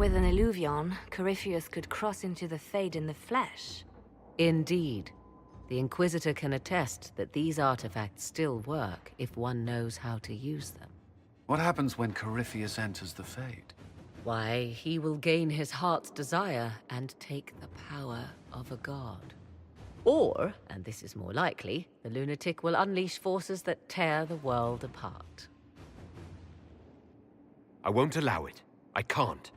With an eluvian, Corypheus could cross into the Fade in the flesh. Indeed. The Inquisitor can attest that these artifacts still work if one knows how to use them. What happens when Corypheus enters the Fade? Why, he will gain his heart's desire and take the power of a god. Or, and this is more likely, the lunatic will unleash forces that tear the world apart. I won't allow it. I can't.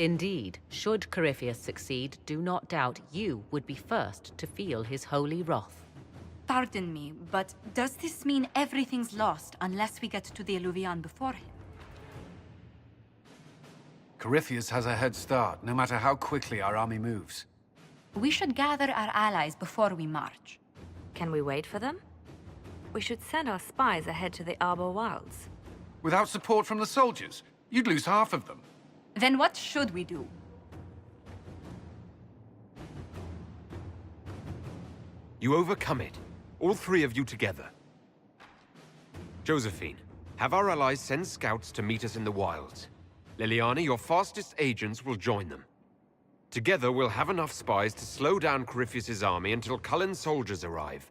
Indeed, should Corypheus succeed, do not doubt you would be first to feel his holy wrath. Pardon me, but does this mean everything's lost unless we get to the eluvian before him? Corypheus has a head start, no matter how quickly our army moves. We should gather our allies before we march. Can we wait for them? We should send our spies ahead to the Arbor Wilds. Without support from the soldiers, you'd lose half of them. Then what should we do? You overcome it. All three of you together. Josephine, have our allies send scouts to meet us in the wilds. Liliana, your fastest agents will join them. Together, we'll have enough spies to slow down Corypheus' army until Cullen's soldiers arrive.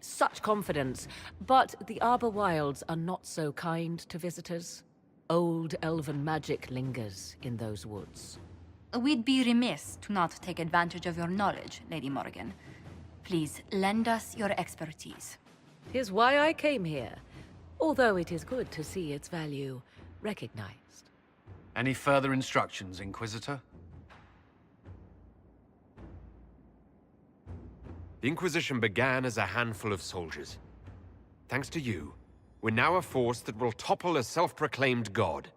Such confidence. But the Arbor Wilds are not so kind to visitors. Old elven magic lingers in those woods. We'd be remiss to not take advantage of your knowledge, Lady Morrigan. Please, lend us your expertise. Here's why I came here, although it is good to see its value recognized. Any further instructions, Inquisitor? The Inquisition began as a handful of soldiers. Thanks to you, we're now a force that will topple a self-proclaimed god.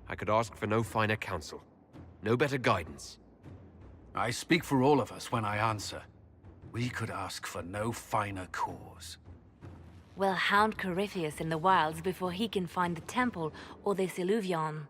I could ask for no finer counsel, no better guidance. I speak for all of us when I answer. We could ask for no finer cause. We'll hound Corypheus in the wilds before he can find the temple or this eluvian.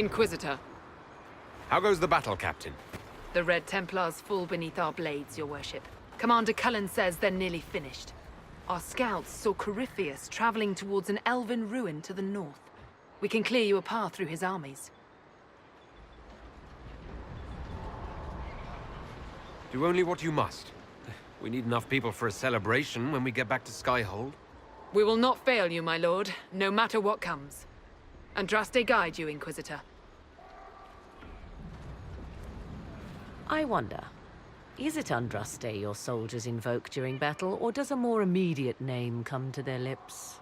Inquisitor, How goes the battle, Captain? the Red Templars fall beneath our blades, your worship. Commander Cullen says they're nearly finished. Our scouts saw Corypheus traveling towards an elven ruin to the north. We can clear you a path through his armies. Do only what you must. We need enough people for a celebration when we get back to Skyhold. We will not fail you, my lord, no matter what comes. Andraste guide you, Inquisitor. I wonder, is it Andraste your soldiers invoke during battle, or does a more immediate name come to their lips?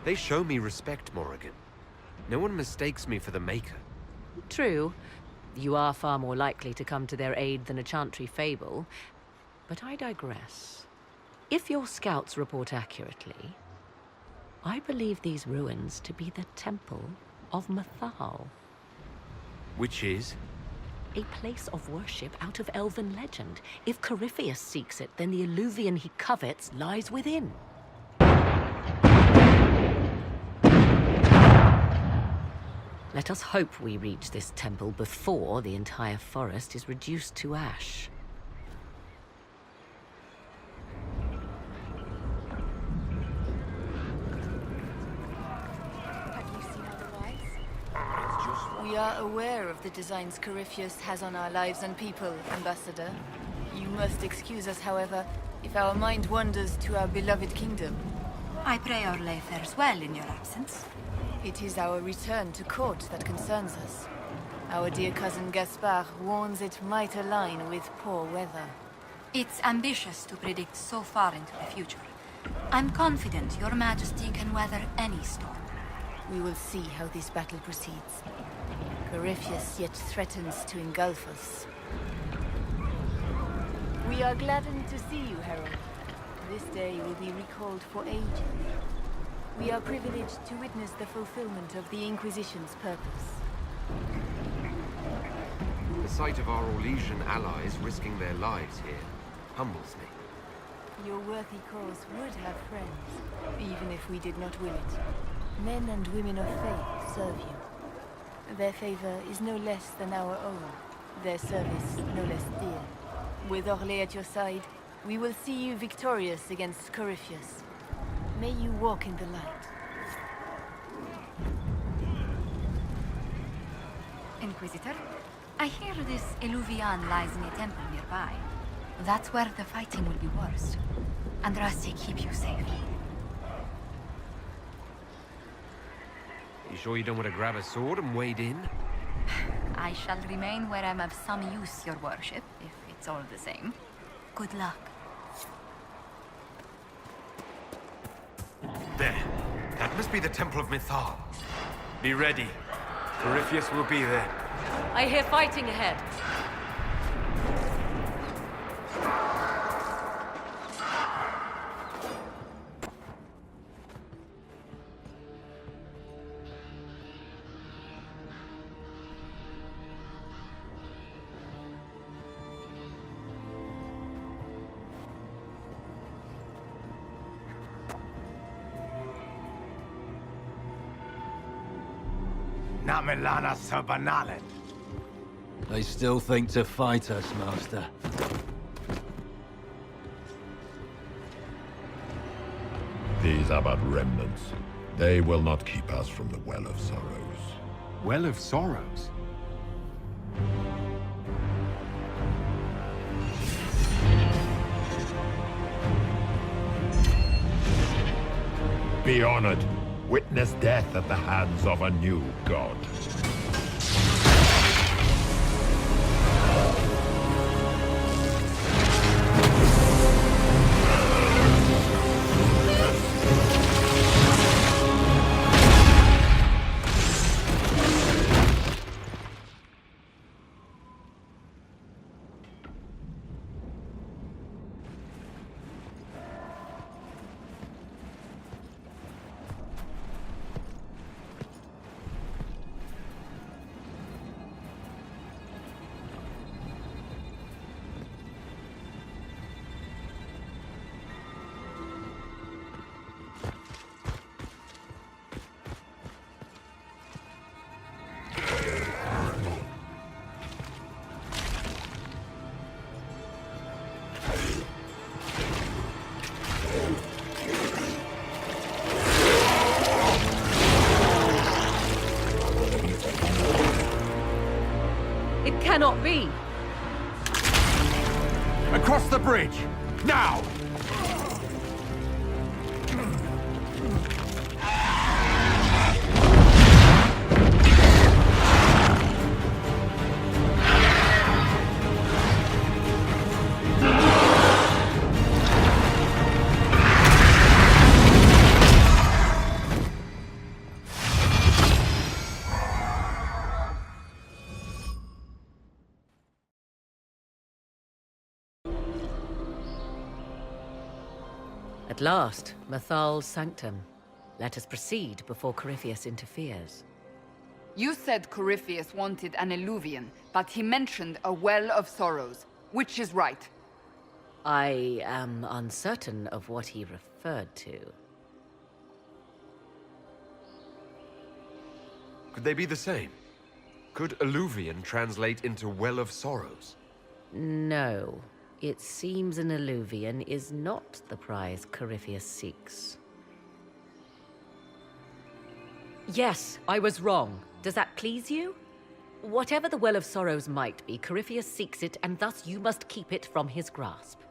They show me respect, Morrigan. No one mistakes me for the Maker. True. You are far more likely to come to their aid than a chantry fable. But I digress. If your scouts report accurately, I believe these ruins to be the Temple of Mythal. Which is? A place of worship out of elven legend. If Corypheus seeks it, then the eluvian he covets lies within. Let us hope we reach this temple before the entire forest is reduced to ash. Have you seen otherwise? We are aware of the designs Corypheus has on our lives and people, Ambassador. You must excuse us, however, if our mind wanders to our beloved kingdom. I pray our lay fares well in your absence. It is our return to court that concerns us. Our dear cousin Gaspard warns it might align with poor weather. It's ambitious to predict so far into the future. I'm confident your majesty can weather any storm. We will see how this battle proceeds. Corypheus yet threatens to engulf us. We are gladdened to see you, Herald. This day will be recalled for ages. We are privileged to witness the fulfillment of the Inquisition's purpose. The sight of our Orlesian allies risking their lives here humbles me. Your worthy cause would have friends, even if we did not will it. Men and women of faith serve you. Their favor is no less than our own, their service no less dear. With Orlais at your side, we will see you victorious against Corypheus. May you walk in the light. Inquisitor, I hear this eluvian lies in a temple nearby. That's where the fighting will be worst. Andraste keep you safe. You sure you don't want to grab a sword and wade in? I shall remain where I'm of some use, your worship, if it's all the same. Good luck. There. That must be the Temple of Mythal. Be ready. Corypheus will be there. I hear fighting ahead. Namelana Sabanalet. They still think to fight us, Master. These are but remnants. They will not keep us from the Well of Sorrows. Well of Sorrows? Be honored. Witness death at the hands of a new god. It cannot be! Across the bridge! Now! At last, Mythal's sanctum. Let us proceed before Corypheus interferes. You said Corypheus wanted an eluvian, but he mentioned a well of sorrows. Which is right? I am uncertain of what he referred to. Could they be the same? Could eluvian translate into well of sorrows? No. It seems an eluvian is not the prize Corypheus seeks. Yes, I was wrong. Does that please you? Whatever the Well of Sorrows might be, Corypheus seeks it, and thus you must keep it from his grasp.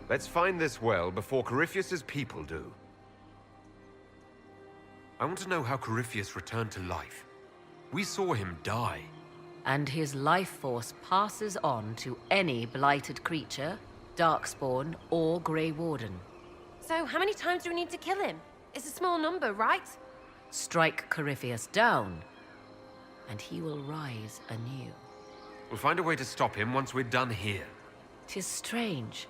Let's find this well before Corypheus's people do. I want to know how Corypheus returned to life. We saw him die. And his life force passes on to any blighted creature, darkspawn, or Grey Warden. So, how many times do we need to kill him? It's a small number, right? Strike Corypheus down, and he will rise anew. We'll find a way to stop him once we're done here. 'Tis strange.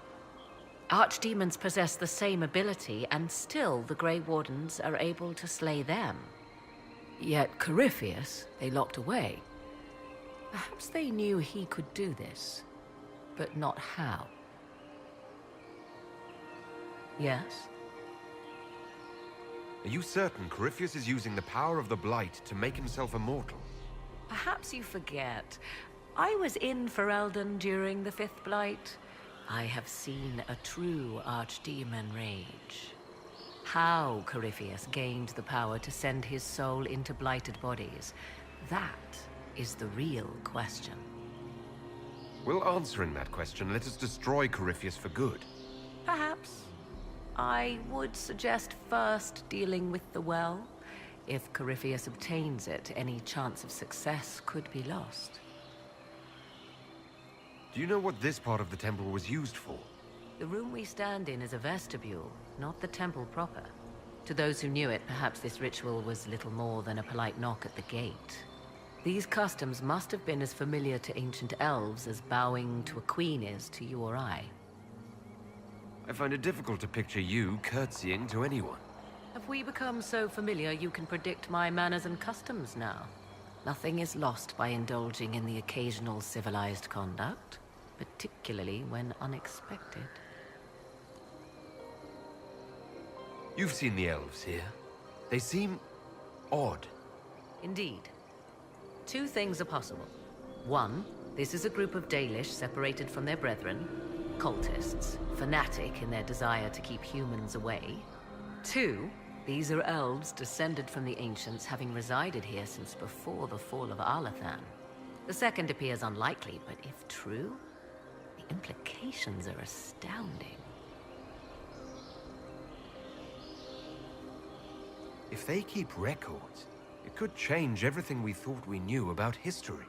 Archdemons possess the same ability, and still the Grey Wardens are able to slay them. Yet Corypheus, they locked away. Perhaps they knew he could do this, but not how. Yes? Are you certain Corypheus is using the power of the Blight to make himself immortal? Perhaps you forget. I was in Ferelden during the Fifth Blight. I have seen a true archdemon rage. How Corypheus gained the power to send his soul into blighted bodies, that is the real question. Will answering that question let us destroy Corypheus for good? Perhaps. I would suggest first dealing with the well. If Corypheus obtains it, any chance of success could be lost. Do you know what this part of the temple was used for? The room we stand in is a vestibule, not the temple proper. To those who knew it, perhaps this ritual was little more than a polite knock at the gate. These customs must have been as familiar to ancient elves as bowing to a queen is to you or I. I find it difficult to picture you curtsying to anyone. Have we become so familiar you can predict my manners and customs now? Nothing is lost by indulging in the occasional civilized conduct, particularly when unexpected. You've seen the elves here. They seem odd. Indeed. Two things are possible. One, this is a group of Dalish separated from their brethren, cultists, fanatic in their desire to keep humans away. Two, these are elves descended from the ancients, having resided here since before the fall of Arlathan. The second appears unlikely, but if true, the implications are astounding. If they keep records, it could change everything we thought we knew about history.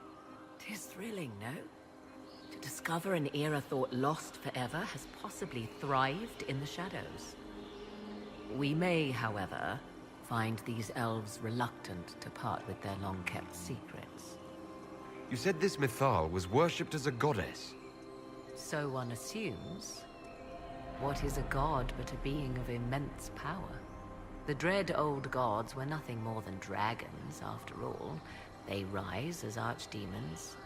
'Tis thrilling, no? To discover an era thought lost forever has possibly thrived in the shadows. We may, however, find these elves reluctant to part with their long-kept secrets. You said this Mythal was worshipped as a goddess. So one assumes. What is a god but a being of immense power? The dread old gods were nothing more than dragons, after all. They rise as archdemons,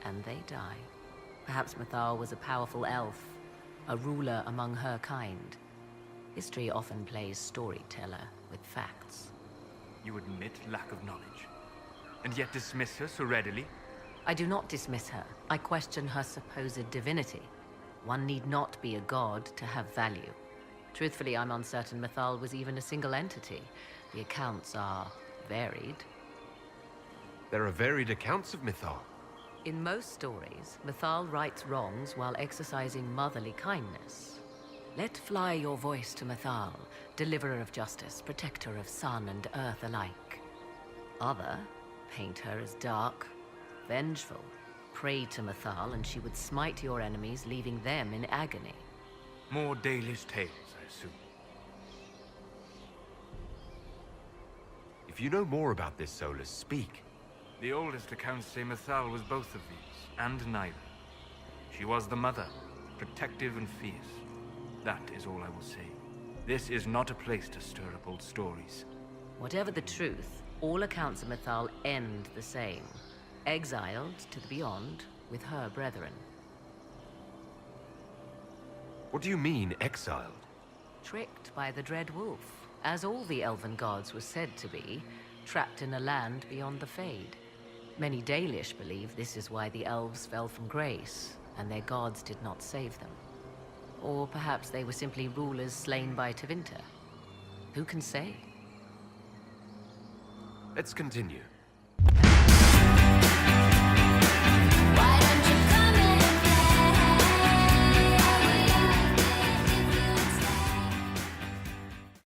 and they die. Perhaps Mythal was a powerful elf, a ruler among her kind. History often plays storyteller with facts. You admit lack of knowledge, and yet dismiss her so readily? I do not dismiss her. I question her supposed divinity. One need not be a god to have value. Truthfully, I'm uncertain Mythal was even a single entity. The accounts are varied. There are varied accounts of Mythal. In most stories, Mythal rights wrongs while exercising motherly kindness. Let fly your voice to Mythal, deliverer of justice, protector of sun and earth alike. Other paint her as dark, vengeful. Pray to Mythal and she would smite your enemies, leaving them in agony. More Dalish tales, I assume. If you know more about this Solus, speak. The oldest accounts say Mythal was both of these, and neither. She was the mother, protective and fierce. That is all I will say. This is not a place to stir up old stories. Whatever the truth, all accounts of Mythal end the same. Exiled to the beyond with her brethren. What do you mean, exiled? Tricked by the Dread Wolf, as all the elven gods were said to be, trapped in a land beyond the Fade. Many Dalish believe this is why the elves fell from grace, and their gods did not save them. Or perhaps they were simply rulers slain by Tevinter. Who can say? Let's continue.